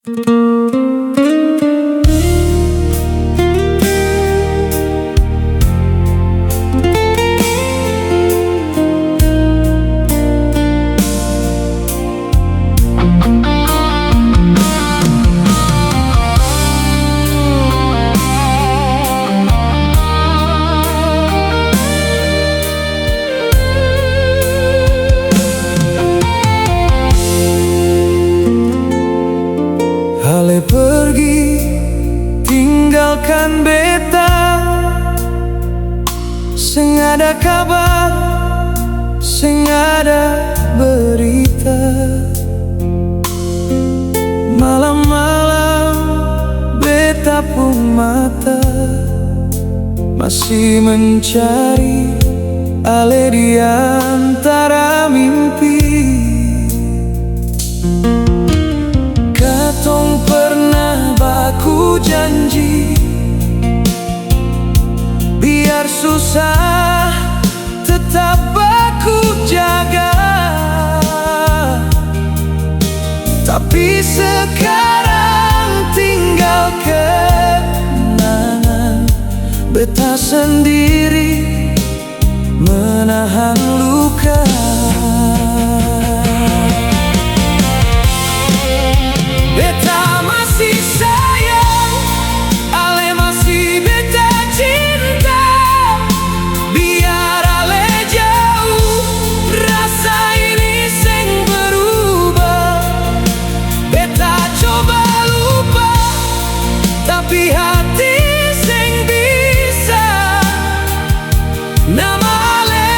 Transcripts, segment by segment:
Ale pergi, tinggalkan beta. Seng ada kabar, seng ada berita. Malam-malam beta pun mata masih mencari ale di antara mimpi. Katong pernah baku janji, biar susah tetap baku jaga. Tapi sekarang tinggal kenangan, beta sendiri menahan luka. Beta masih sayang, ale masih beta cinta. Biar ale jauh, rasa ini seng berubah. Beta coba lupa, tapi hati seng bisa. Nama ale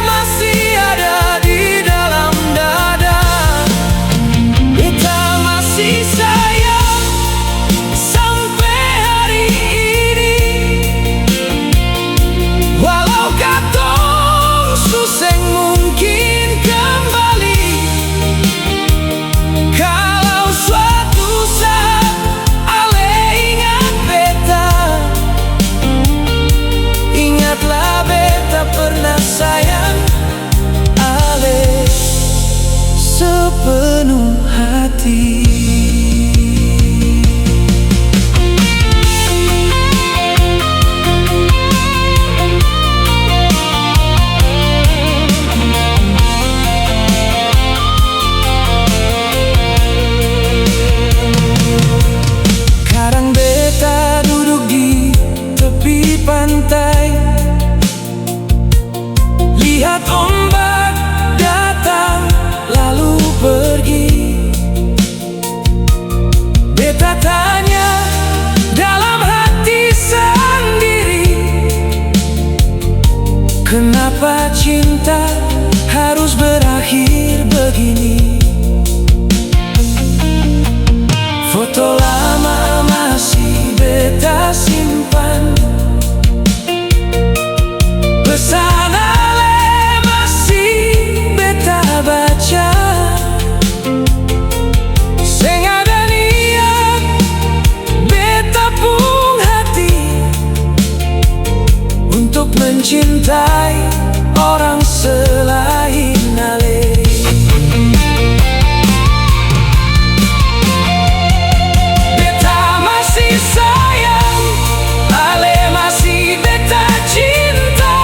masih ada di dalam dada. Beta masih sayang sampai hari ini, walau katong suseng mungkin kembali. Kalau suatu saat ale ingat beta, ingatlah beta pernah sayang ale sepenuh hati. Kadang beta duduk di tepi pantai, lihat ombak datang lalu pergi. Beta tanya dalam hati sendiri, kenapa cinta harus berakhir begini? Foto lama masih beta simpan, pesan ale masih beta baca. Seng ada niat beta pun hati untuk mencintai orang selain ale. Beta masih sayang, ale masih beta cinta.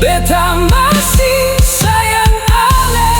beta masih sayang ale.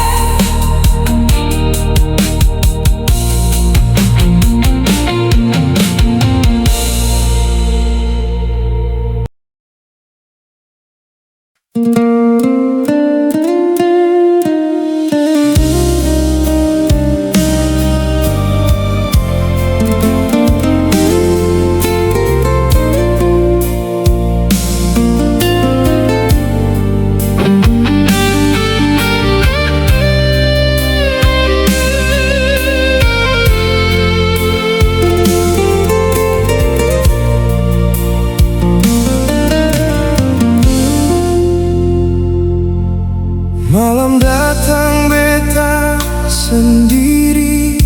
Malam datang beta sendiri,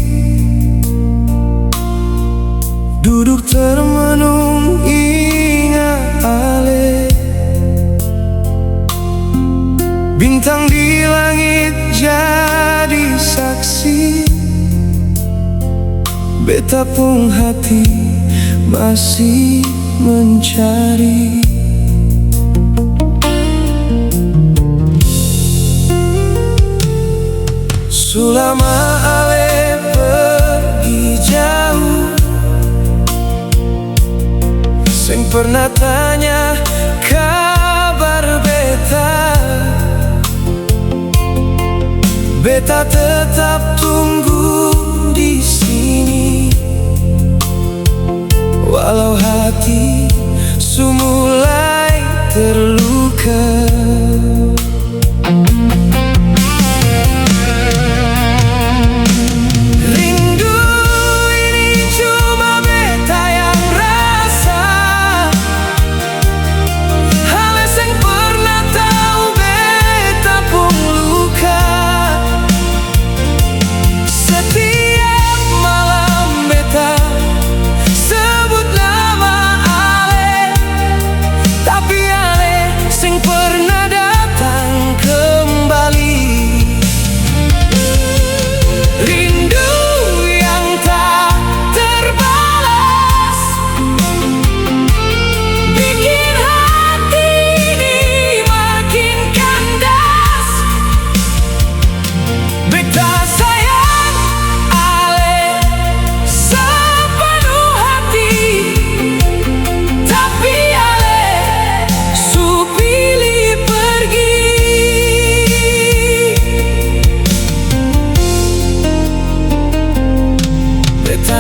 duduk termenung ingat ale. Bintang di langit jadi saksi, beta pun hati masih mencari. Sulama ale pergi jauh, sing pernah tanya kabar beta. Beta tetap tunggu di sini, walau hati mulai terluka.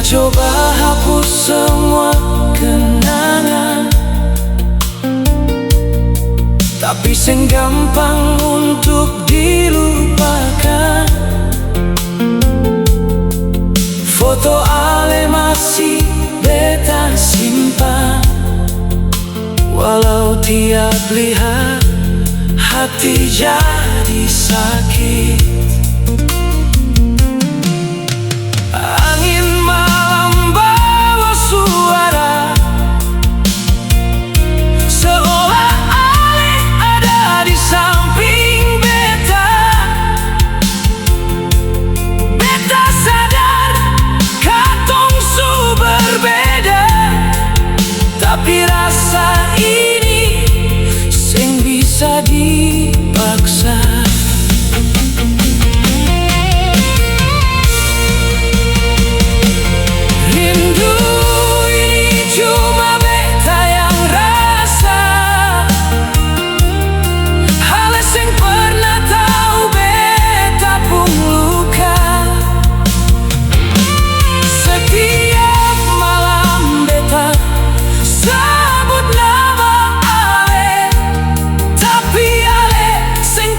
Coba hapus semua kenangan, tapi sing gampang untuk dilupakan. Foto ale masih beta simpan, walau tiap lihat hati jadi sakit. Tapi rasa ini sing bisa dipaksa. Rindu ini cuma beta yang rasa, hal sing pernah tahu beta pun luka. Setiap malam beta sebut nama ale, tapi ale sing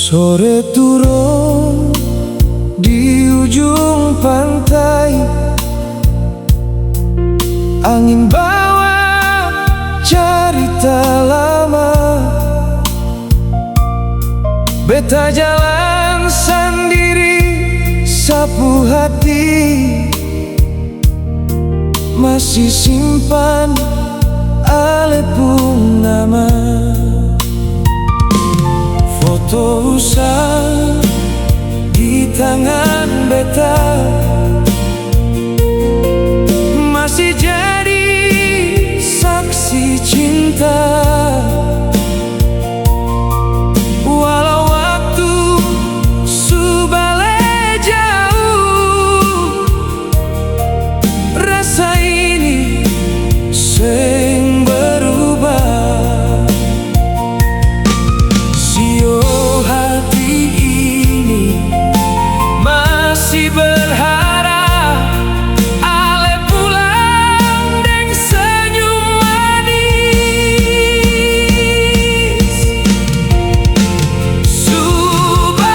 Sore turun di ujung pantai, angin bawa cerita lama. Beta jalan sendiri, sapu hati, masih simpan ale nama. Foto usang di tangan beta masih jadi saksi cinta. Walau waktu subale jauh, rasa ini seng berubah. Sio hati ini masih berharap ale pulang deng senyum manis. Subayang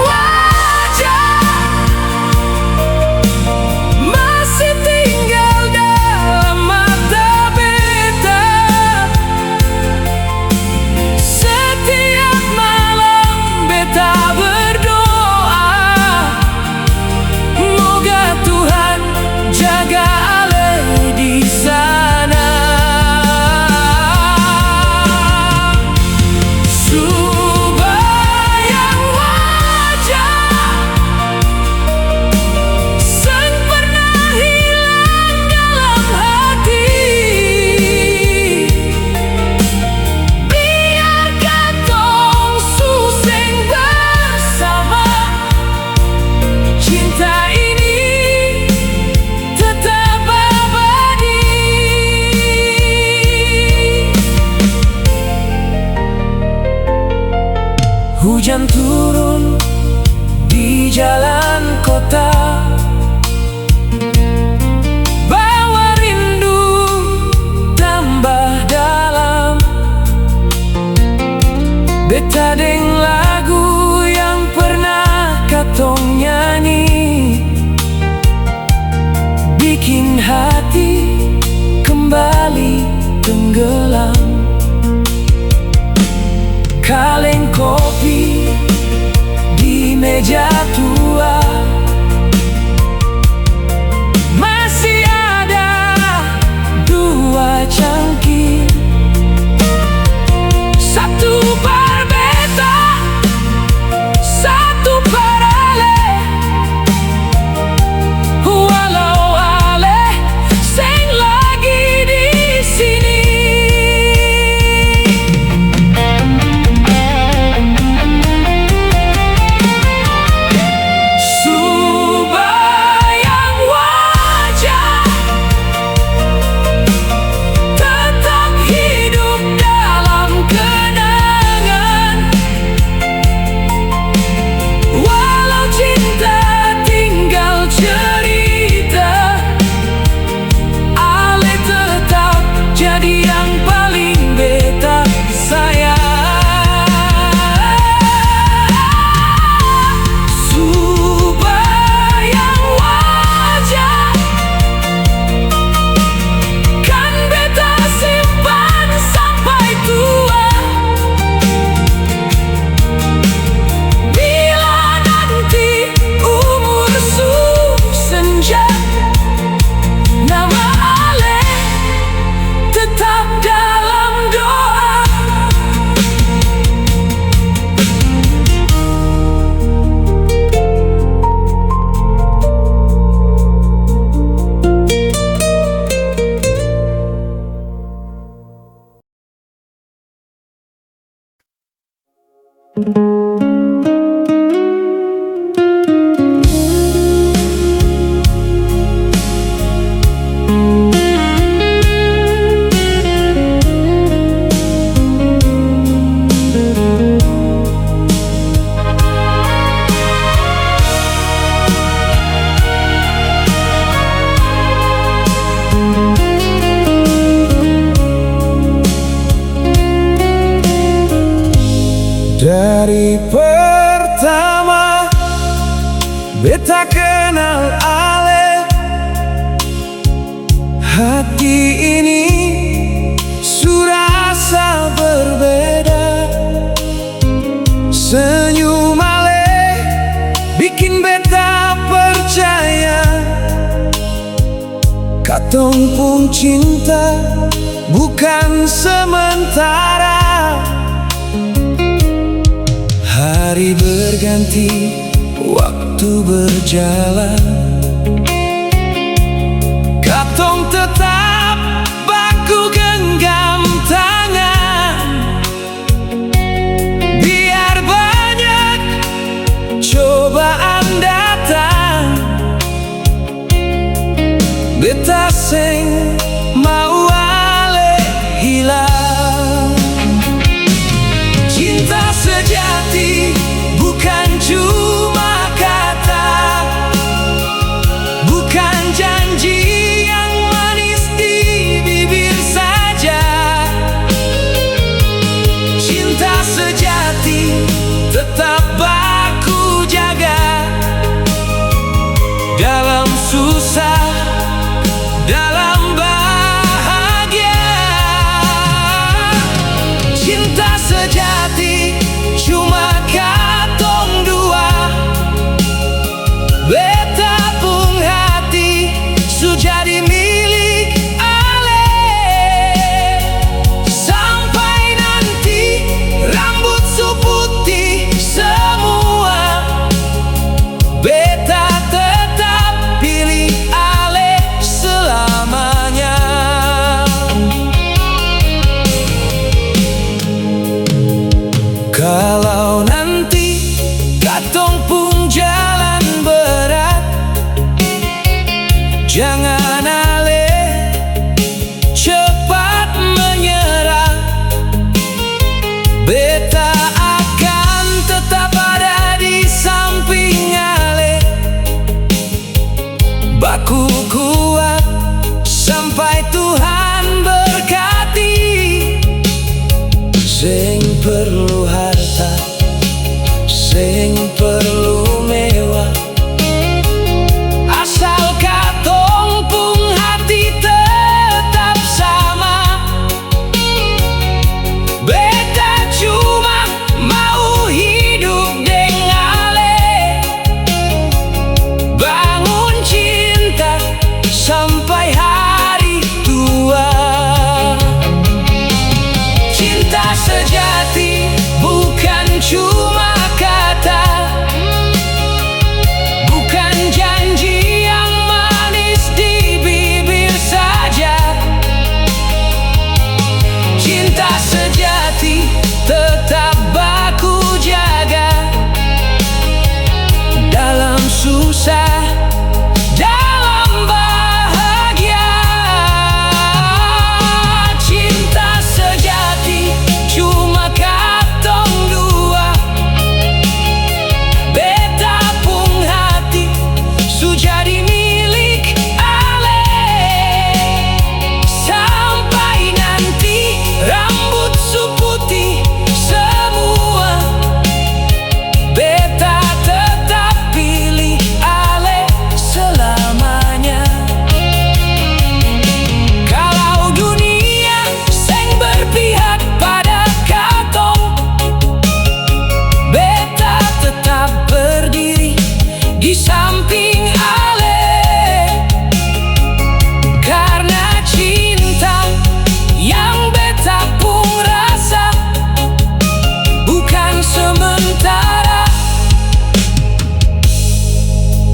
wajah masih tinggal dalam mata beta. Setiap malam beta berdoa, moga Tuhan jaga ale di sana. Subayang wajah seng pernah hilang dalam hati. Biar katong suseng bersama, cinta ini tetap abadi. Hujan turun di jalan kota, bawa rindu tambah dalam. Beta deng lagu yang pernah katong nyanyi, bikin hati kembali tenggelam. Kaleng kopi di meja tua, masih ada dua cangkir. Satu par beta, satu par ale. Walau ale seng lagi di sini. Subayang wajah tetap hidup dalam kenangan. Walau cinta tinggal cerita, ale tetap jadi yang paling beta sayang. Subayang wajah kan beta simpan sampai tua. Bila nanti umur senja, nama ale tetap dalam doa. Dari pertama beta kenal Ale, hati ini sudah rasa berbeda. Senyum Ale bikin beta percaya katong pun cinta bukan sementara. Hari berganti, waktu berjalan, katong tetap baku genggam tangan. Biar banyak cobaan datang, beta seng mau Ale hilang. Cinta sejati bukan cuma kata, bukan janji yang manis di bibir saja. Cinta sejati tetap baku jaga, dalam susah, dalam bahagia. Cinta sejati cuma katong dua, beta pun hati su jadi milik Ale. Sampai nanti rambut su putih semua, beta tetap pilih Ale selamanya. Kalau nanti katong pun jalan berat, jangan Ale cepat menyerah. Beta akan tetap ada di samping Ale, baku kuat sampai Tuhan berkati. Seng perlu harta, seng perlu mewah, asal katong pun hati tetap sama. Beta cuma mau hidup dengan Ale, bangun cinta sampai hari tua. Cinta sejati bukan cuma kata, bukan janji yang manis di bibir saja. Cinta sejati tetap baku jaga, dalam susah, dalam bahagia. Cinta sejati cuma katong dua, beta pun hati su jadi milik Ale. Sampai nanti rambut su putih semua, beta tetap pilih Ale selamanya. Kalau dunia seng berpihak pada katong, beta tetap berdiri di samping Ale. Karena cinta yang beta pun rasa bukan sementara,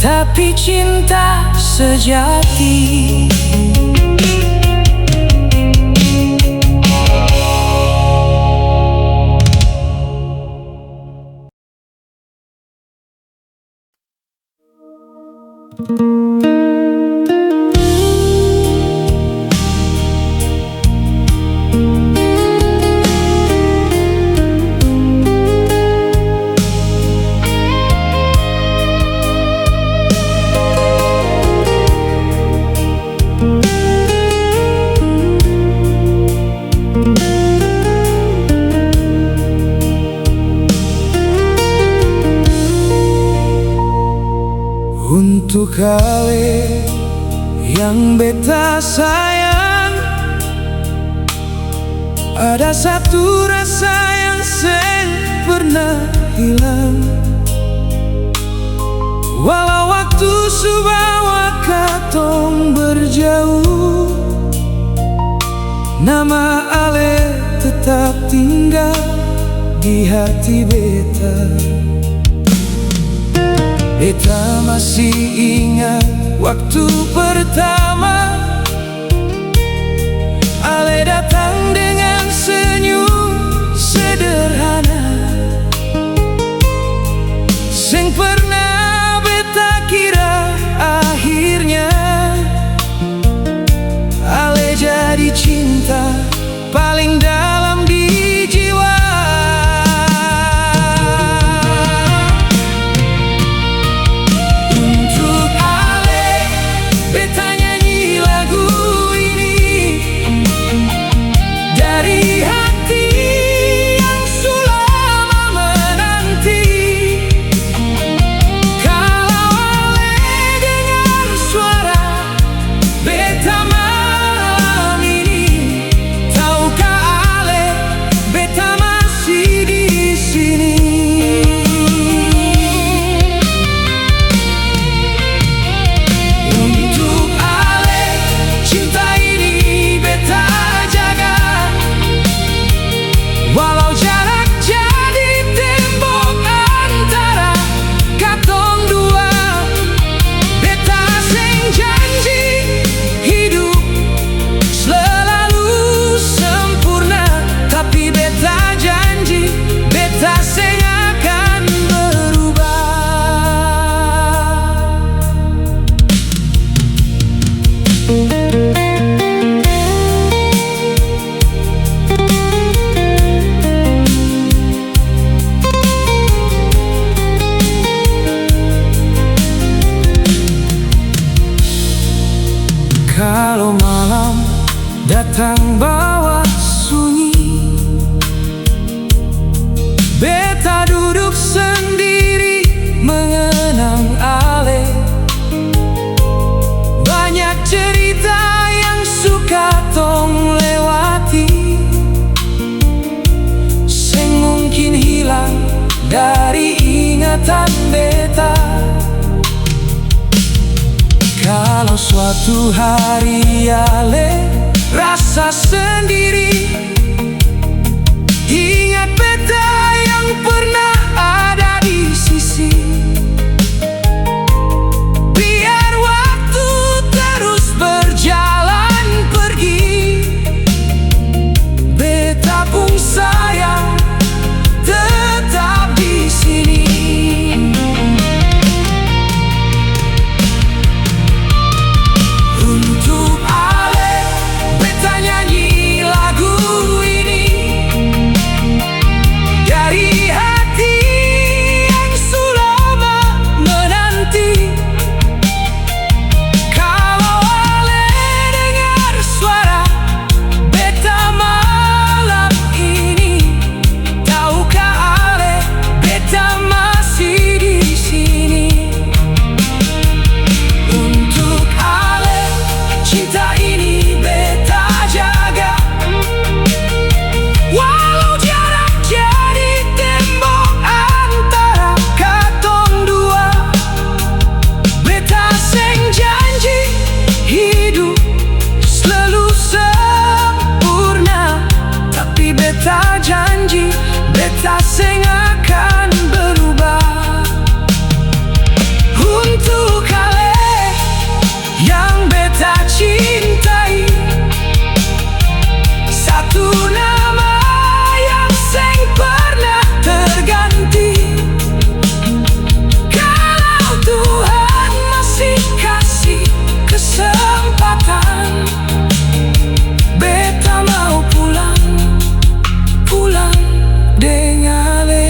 tapi cinta sejati. Untuk Ale yang beta sayang, ada satu rasa yang seng pernah hilang. Walau waktu subawa katong berjauh, nama Ale tetap tinggal di hati beta. Beta masih ingat waktu pertama Ale datang dengan senyum sederhana, seng pernah beta kira akhirnya Ale jadi cinta paling dalam di jiwa. Walau jarak jadi tembok antara katong dua, beta seng janji hidup selalu sempurna, tapi beta janji beta seng akan berubah. Kalau malam datang bawa sunyi, beta duduk sendiri mengenang Ale. Banyak cerita yang suka tong lewati, seng mungkin hilang dari ingatan beta. Kalau suatu hari Ale rasa sendiri, ingat beta yang pernah ada di sisi. Biar waktu terus berjalan pergi, beta pun sayang tetap di sini. Untuk Ale, beta nyanyi lagu ini dari hati yang selama menanti. Kalau Ale dengar suara beta malam ini, tahukah Ale beta masih di sini. Untuk Ale, cinta ini beta jaga, walau jarak jadi tembok antara katong dua, beta seng janji hidup selalu sempurna, tapi beta janji beta seng akan berubah. Untuk Ale yang beta cintai, satu nama yang seng pernah terganti. Kalau Tuhan masih kasih kesempatan, beta mau pulang dengan Ale.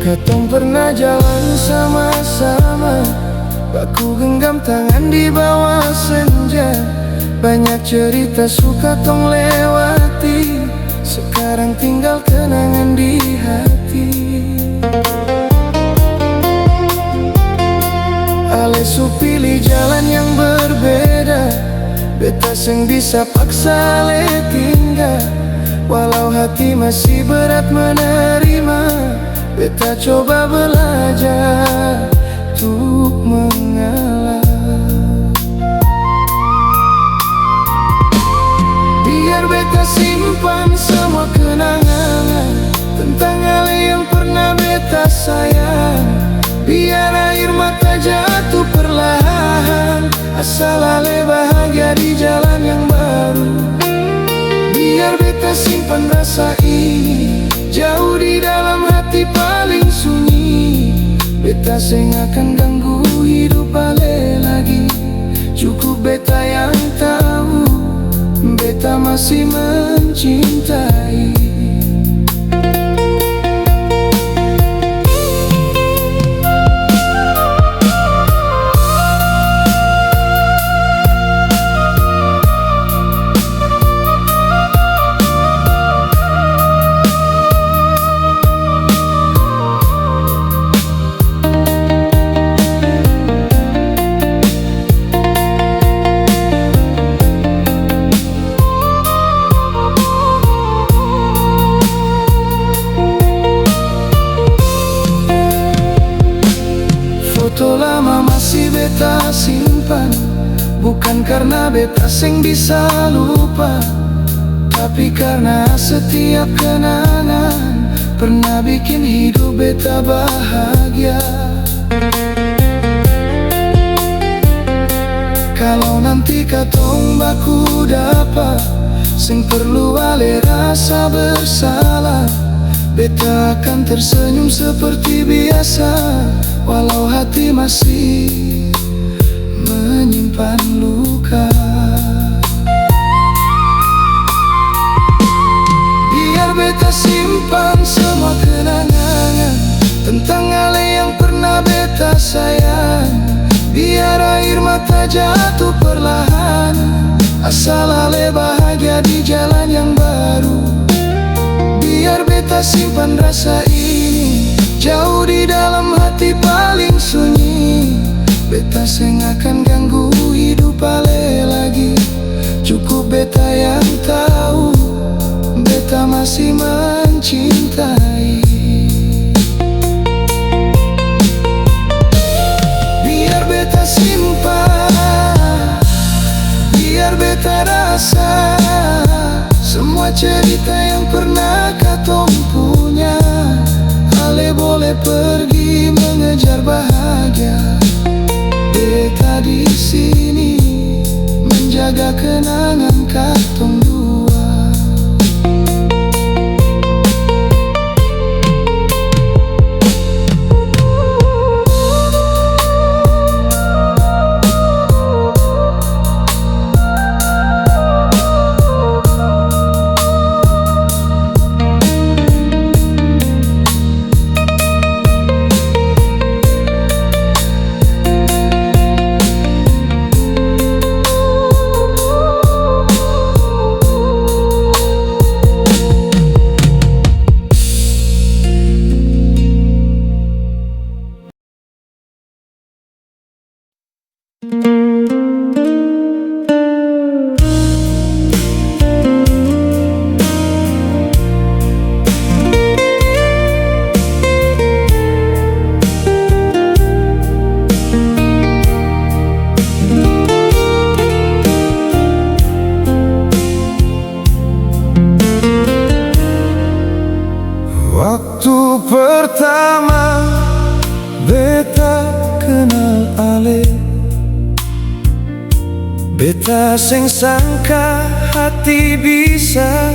Katong pernah jalan sama-sama, baku genggam tangan di bawah senja. Banyak cerita suka tong lewati, sekarang tinggal kenangan di hati. Ale su pilih jalan yang berbeda, beta seng bisa paksa ale tinggal. Walau hati masih berat menerima, beta coba belajar untuk mengalah. Biar beta simpan semua kenangan tentang ale yang pernah beta sayang. Biar air mata jatuh perlahan, asal ale bahagia di jalan yang baru. Biar beta simpan rasa ini jauh di dalam hati paling sunyi. Beta seng akan ganggu hidup ale lagi, cukup beta yang tahu beta masih mencintai. Foto lama masih beta simpan, bukan karena beta seng bisa lupa, tapi karena setiap kenangan pernah bikin hidup beta bahagia. Kalau nanti katong baku dapat, seng perlu ale rasa bersalah. Beta akan tersenyum seperti biasa, walau hati masih menyimpan luka. Biar beta simpan semua kenangan tentang ale yang pernah beta sayang. Biar air mata jatuh perlahan, asal ale bahagia di jalan yang baru. Biar beta simpan rasa ini jauh di dalam hati paling sunyi. Beta seng akan ganggu hidup ale lagi, cukup beta yang tahu beta masih mencintai. Biar beta simpan, biar beta rasa semua cerita yang pernah katong punya. Ale boleh pergi mengejar bahagia, beta di sini menjaga kenangan katong dua. Waktu pertama beta kenal ale, beta seng sangka hati bisa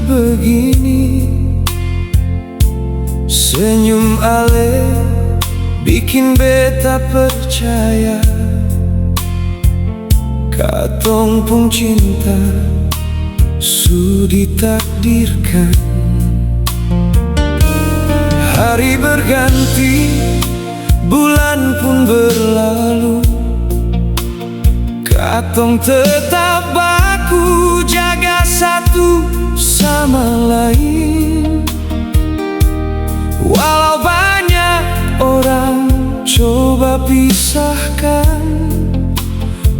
begini. Senyum ale bikin beta percaya, katong pun cinta su ditakdirkan. Hari berganti, bulan pun berlalu, katong tetap baku jaga satu sama lain. Walau banyak orang coba pisahkan,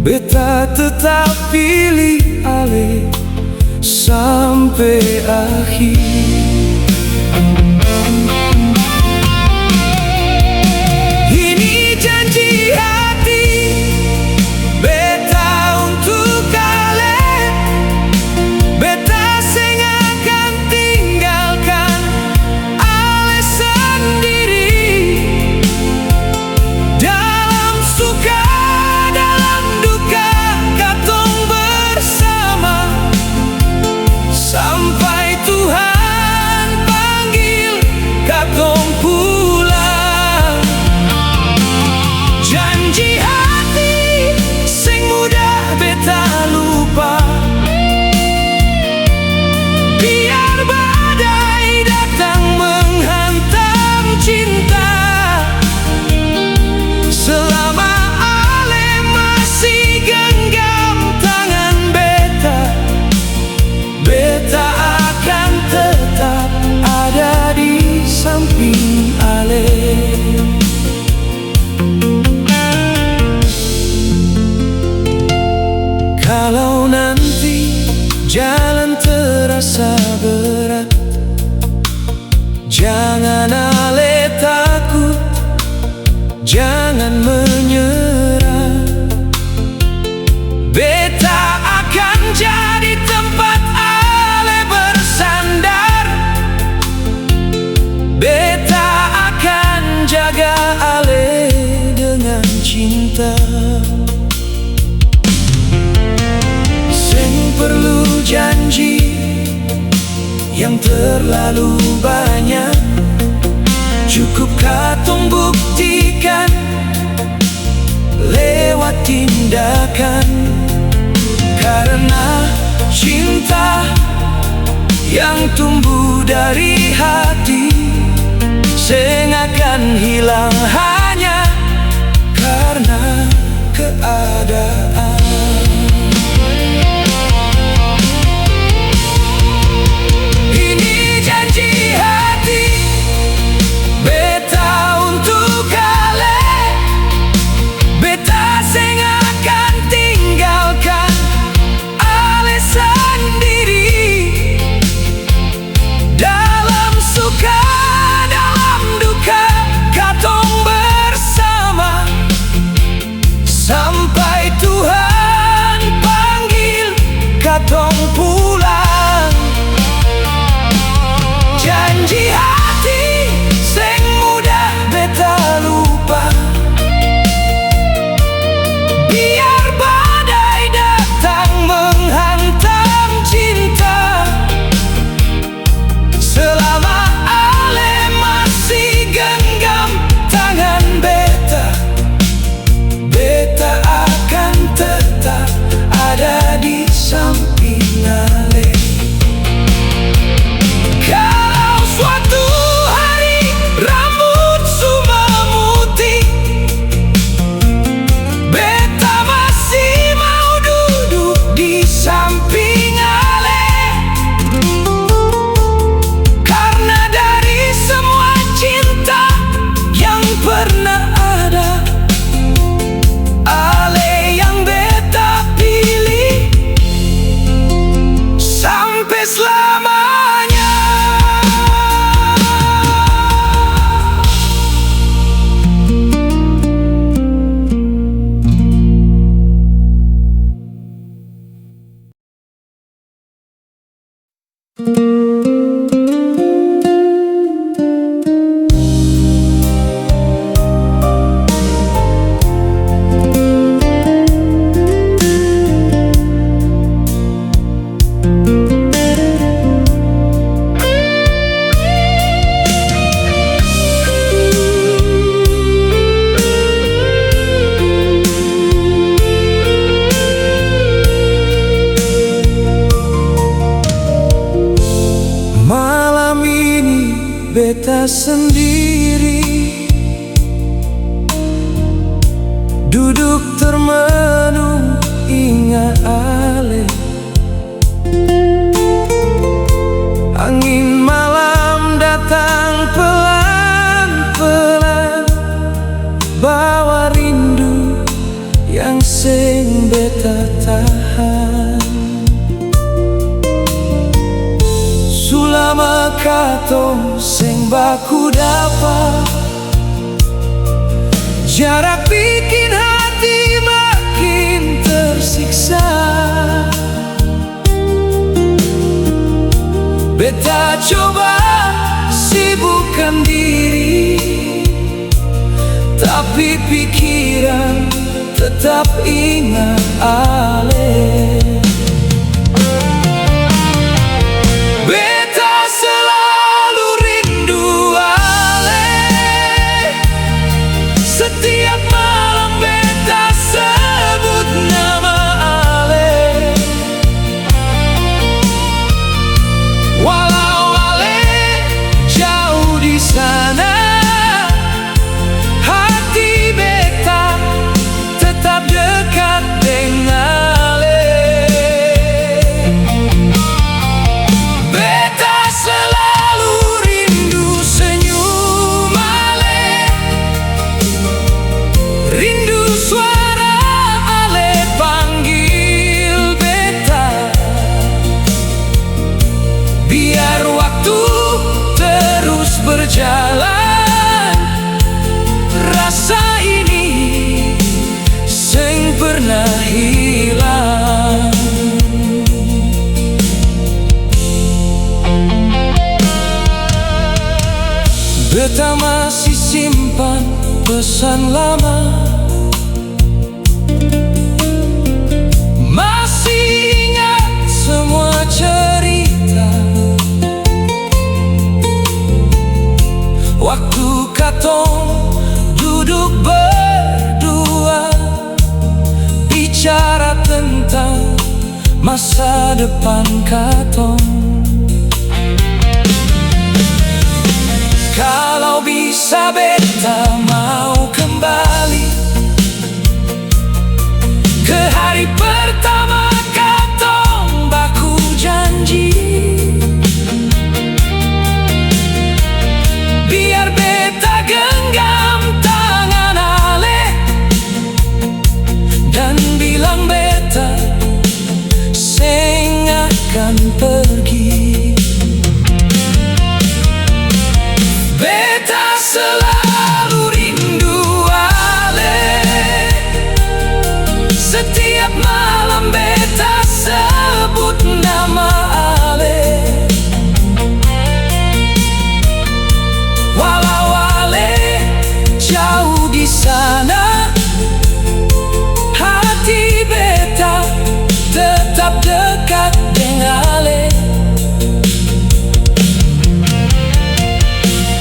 beta tetap pilih ale sampai akhir. Ini janji hati beta untuk kalian, beta seng akan tinggalkan ale sendiri. Dalam suka, dalam duka, katong bersama sampai Tuhan panggil katong pulang. Janji hati sing mudah beta lupa, biar badai datang menghantam cinta. Selama ale masih genggam tangan beta, beta akan tetap ada di samping ale. Kalau nanti jalan terasa berat, jangan ale takut, jangan menyerah. Beta akan jadi tempat ale bersandar, beta akan jaga ale dengan cinta. Seng perlu janji yang terlalu banyak, cukup katong buktikan lewat tindakan. Karena cinta yang tumbuh dari hati seng akan hilang hanya karena keadaan. Ini janji hati beta untuk kalian, beta seng akan tinggalkan ale sendiri. Dalam suka, dalam duka, katong beta sendiri, duduk termenung ingat ale. Angin malam datang pelan-pelan, bawa rindu yang sing beta tahan. Sulama katong sing baku dapat, jarak bikin hati makin tersiksa. Beta coba sibukkan diri, tapi pikiran tetap ingat ale. Beta selalu rindu ale, setiap malam beta sebut nama ale. Walau ale jauh di sana, hati beta tetap dekat dengan ale. Beta selalu rindu senyum ale, rindu suara ale panggil beta. Biar waktu terus berjalan, rasa ini sing pernah hilang. Beta masih simpan pesan lama, masih ingat semua cerita. Waktu katong duduk berdua, bicara tentang masa depan katong. Kalau bisa beta mau kembali ke hari pertama katong baku janji. Biar beta genggam tangan ale dan bilang beta sing akan pergi. Beta selalu rindu ale, setiap malam beta sebut nama ale. Walau ale jauh di sana, hati beta tetap dekat dengan ale.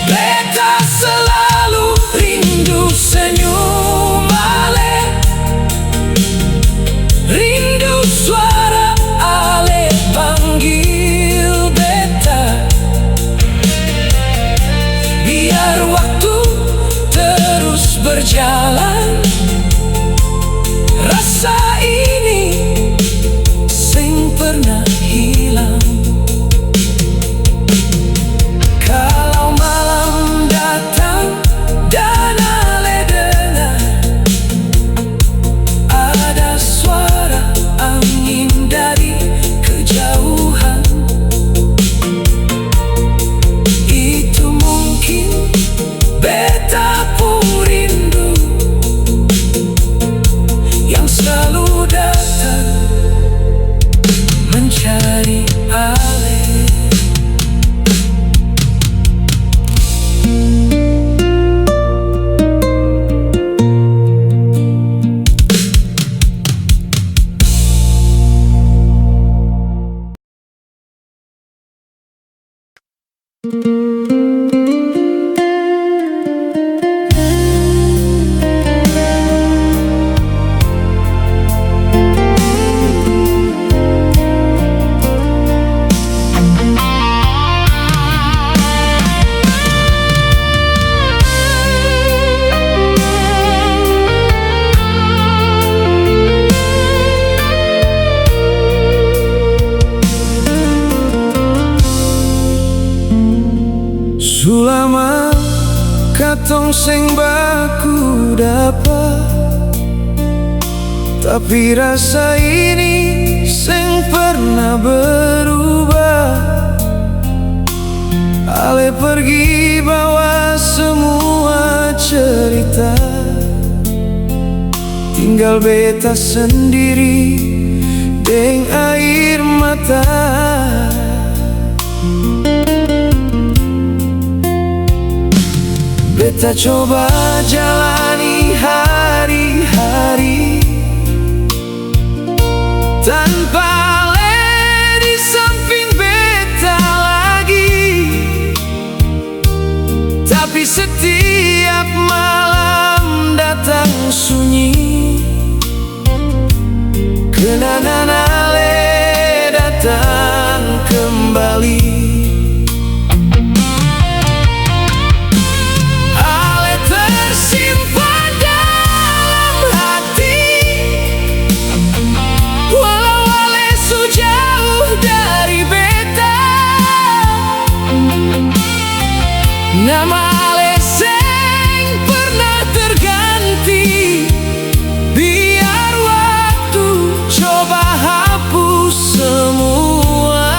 Beta selalu rindu senyum ale, rindu suara ale panggil beta. Biar waktu terus berjalan, rasa ini sing pernah hilang. Kalau malam datang dan ale dengar ada suara angin dari kejauhan, itu mungkin beta pun rindu memang katong sing baku dapat, tapi rasa ini sing pernah berubah. Ale pergi bawa semua cerita, tinggal beta sendiri deng air mata. Beta coba jalani hari-hari tanpa Ale di samping beta lagi, tapi setiap malam datang sunyi, kenangan Ale datang kembali. Ale tersimpan dalam hati, walau Ale sejauh dari beta. Nama Ale seng pernah terganti, biar waktu coba hapus semua.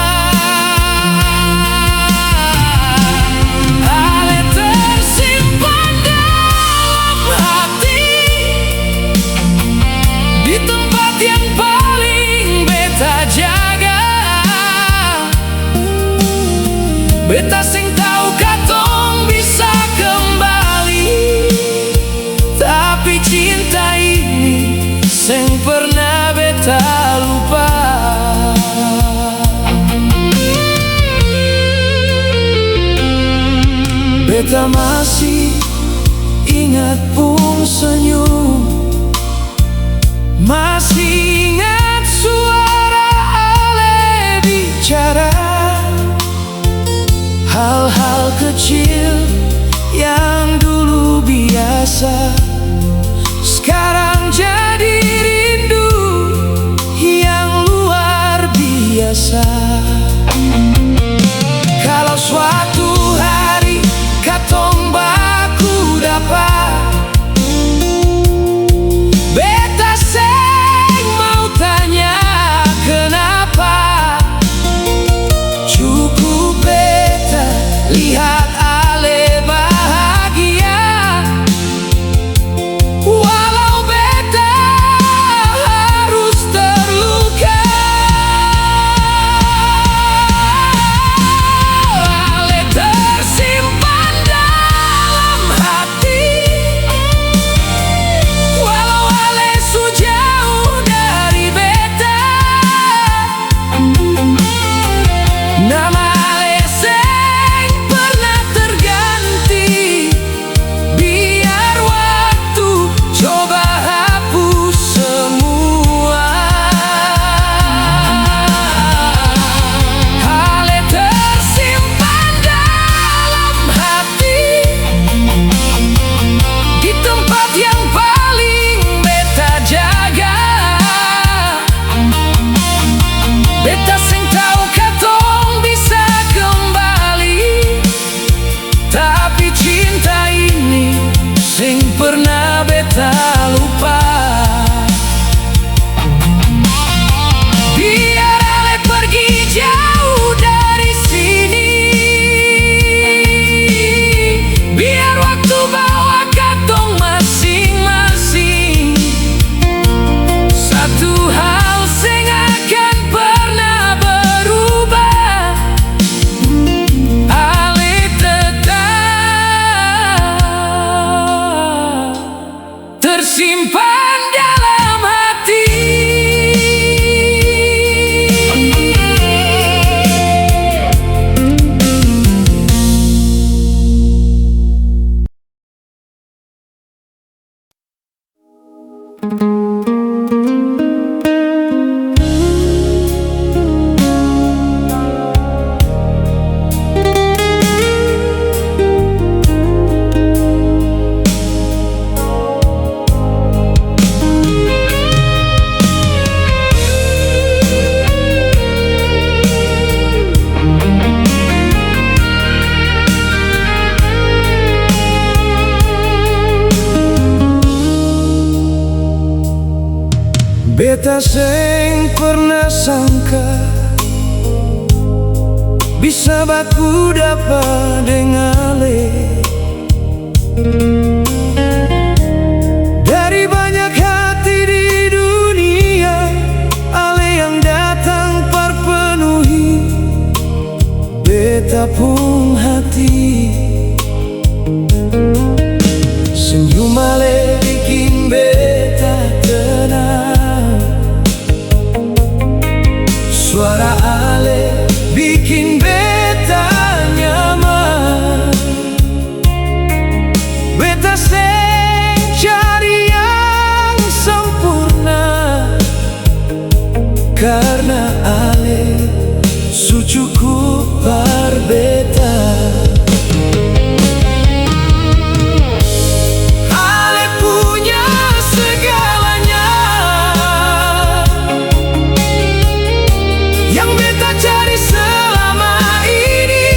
Ale tersimpan dalam hati, di tempat yang paling beta jaga. Beta sing tahu katong bisa kembali, tapi cinta ini sing pernah beta lupa. Beta masih ingat pung senyum, masih ingat suara Ale bicara. Hal-hal kecil yang dulu biasa sekarang jadi rindu yang luar biasa. Kalau suatu hari katong baku dapat, beta seng mau tanya kenapa. Cukup beta lihat Ale bahagia, Beta seng pernah sangka bisa baku dapat dengale. Dari banyak hati di dunia, ale yang datang perpenuhi beta pun hati. Senyum ale bikin beta tenang, suara ale bikin beta nyaman. Beta seng cari yang sempurna, karena ale su cukup bar beta. Ale punya segalanya yang beta cari selama ini.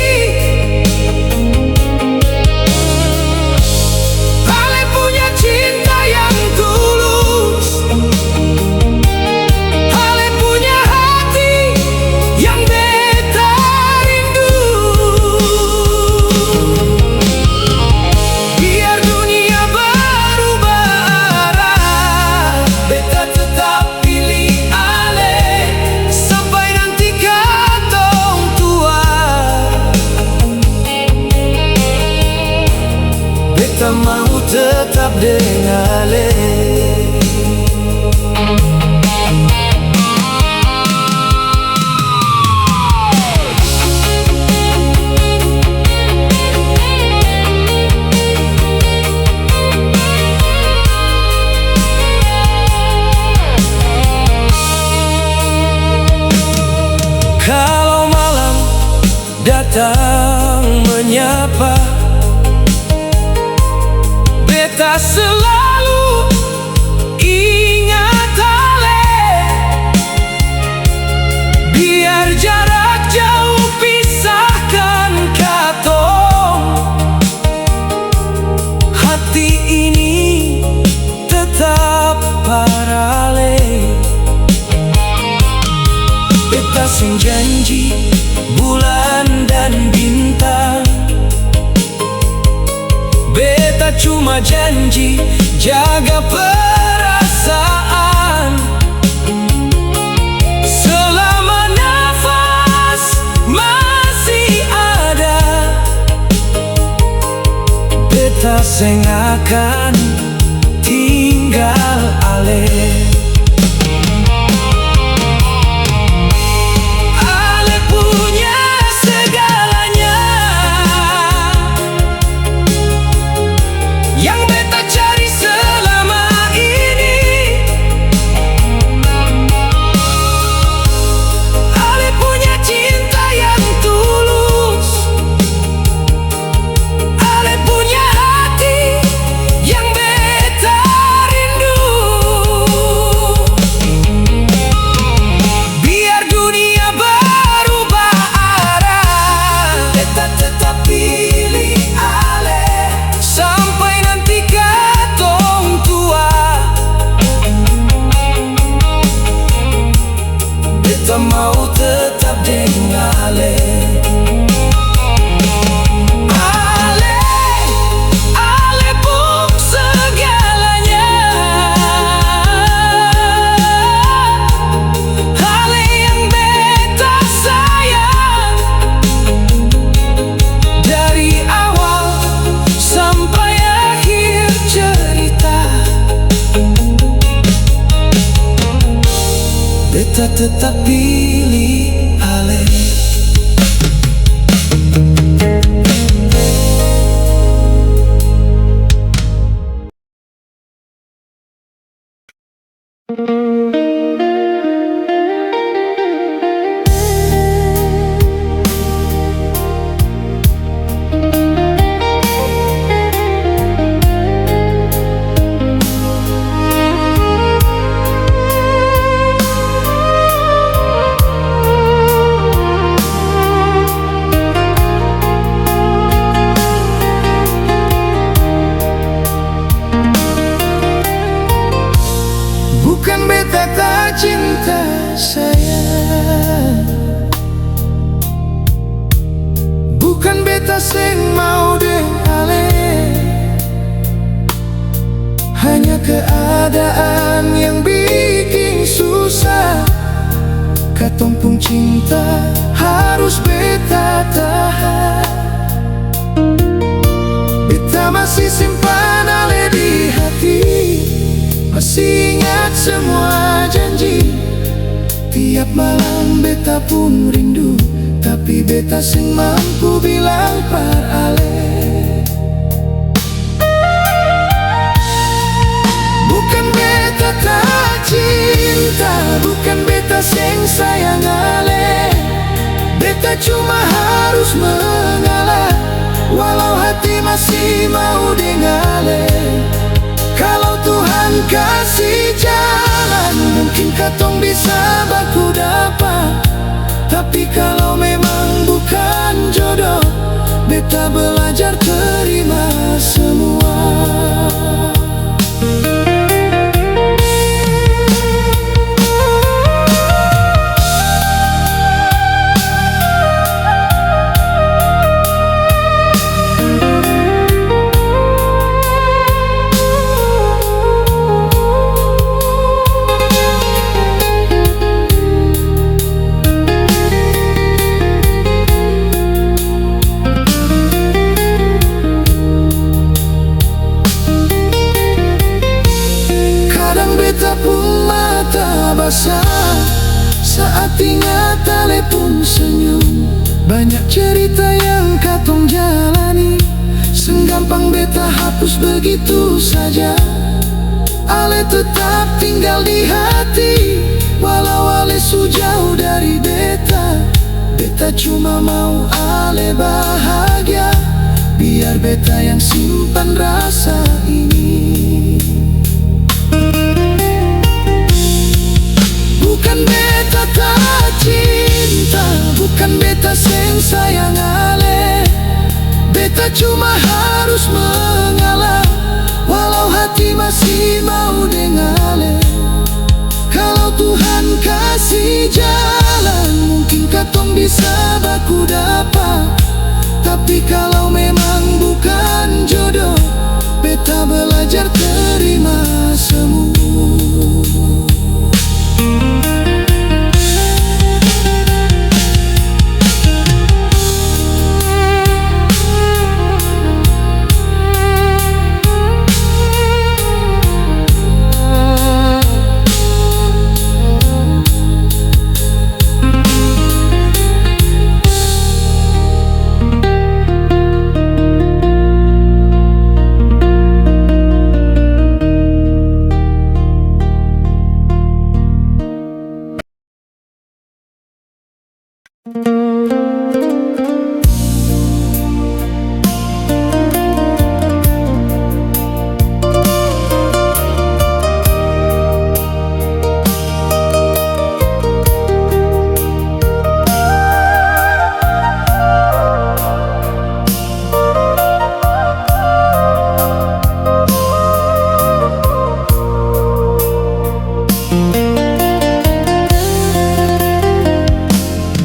Ale punya cinta yang tulus, ale punya hati yang beta rindu. Biar dunia berubah arah, beta tetap pilih ale sampai nanti katong tua. Beta mau tetap dengan ale. Kalau malam datang menyapa, beta selalu ingat ale. Biar jarak jauh pisahkan katong, hati ini tetap parale. Beta sing janji bulan dan bintang, beta cuma janji jaga perasaan. Selama nafas masih ada, beta seng akan tinggal ale. Ale punya segalanya yang beta cari selama ini. Ale punya cinta yang tulus, ale punya hati yang beta rindu. Biar dunia berubah arah, beta tetap pilih ale sampai nanti katong tua. Beta mau tetap dengan ale. Ale, ale pun segalanya, ale yang beta sayang. Dari awal sampai akhir cerita, beta tetap pilih ale. Bukan keadaan yang bikin susah. Katong pun cinta harus beta tahan. Beta masih simpan ale di hati, masih ingat semua janji. Tiap malam beta pun rindu, tapi beta sing mampu bilang par ale. Bukan beta tak cinta, bukan beta sing sayang ale. Beta cuma harus mengalah, walau hati masih mau dengale. Kalau Tuhan kasih jalan, mungkin katong bisa baku dapat. Tapi kalau memang bukan jodoh, beta belajar terima semua. Saat ingat ale pun senyum. Banyak cerita yang katong jalani, senggampang beta hapus begitu saja. Ale tetap tinggal di hati, walau ale sejauh dari beta. Beta cuma mau ale bahagia, biar beta yang simpan rasa ini. Bukan beta tak cinta, bukan beta sing sayang ale. Beta cuma harus mengalah, walau hati masih mau dengale. Kalau Tuhan kasih jalan, mungkin katong bisa baku dapat. Tapi kalau memang bukan jodoh, beta belajar terima semua.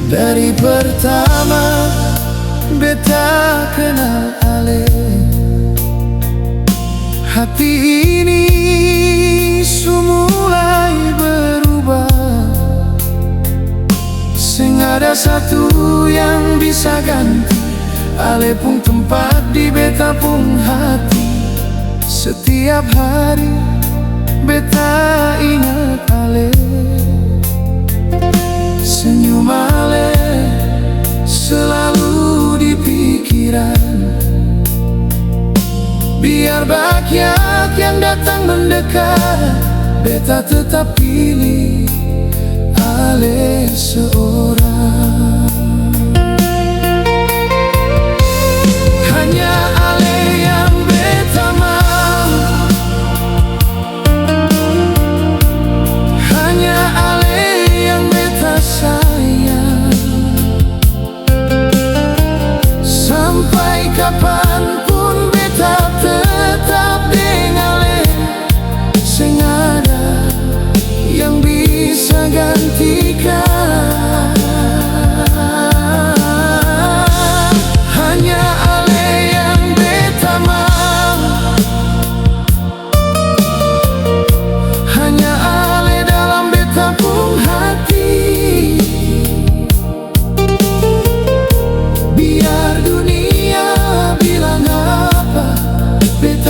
Dari pertama beta kenal ale, hati ini mulai berubah. Sing ada satu yang bisa ganti, ale pun tempat di beta pun hati. Setiap hari beta ingat ale, senyum ale selalu di pikiran. Biar rakyat yang datang mendekat, beta tetap pilih ale seorang. Hanya ale yang beta mau, hanya ale yang beta sayang. Sampai kapanpun beta tetap dengale. Sing ada yang bisa gantikan.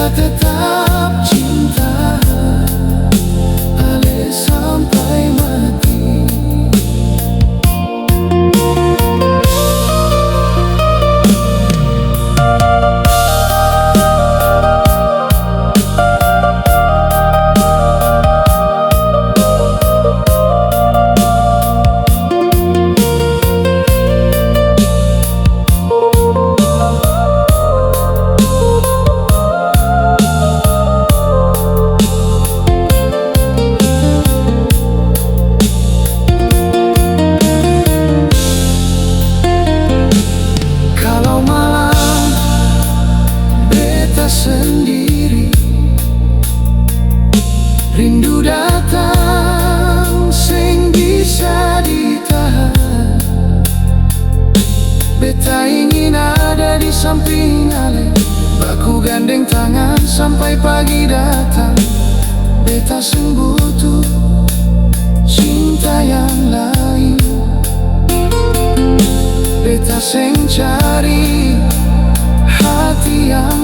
Beta tetap cinta Ale sampai mati. Sendiri rindu datang sing bisa ditahan. Beta ingin ada di samping Ale, baku gandeng tangan sampai pagi datang. Beta sing butuh cinta yang lain. Beta sing cari hati yang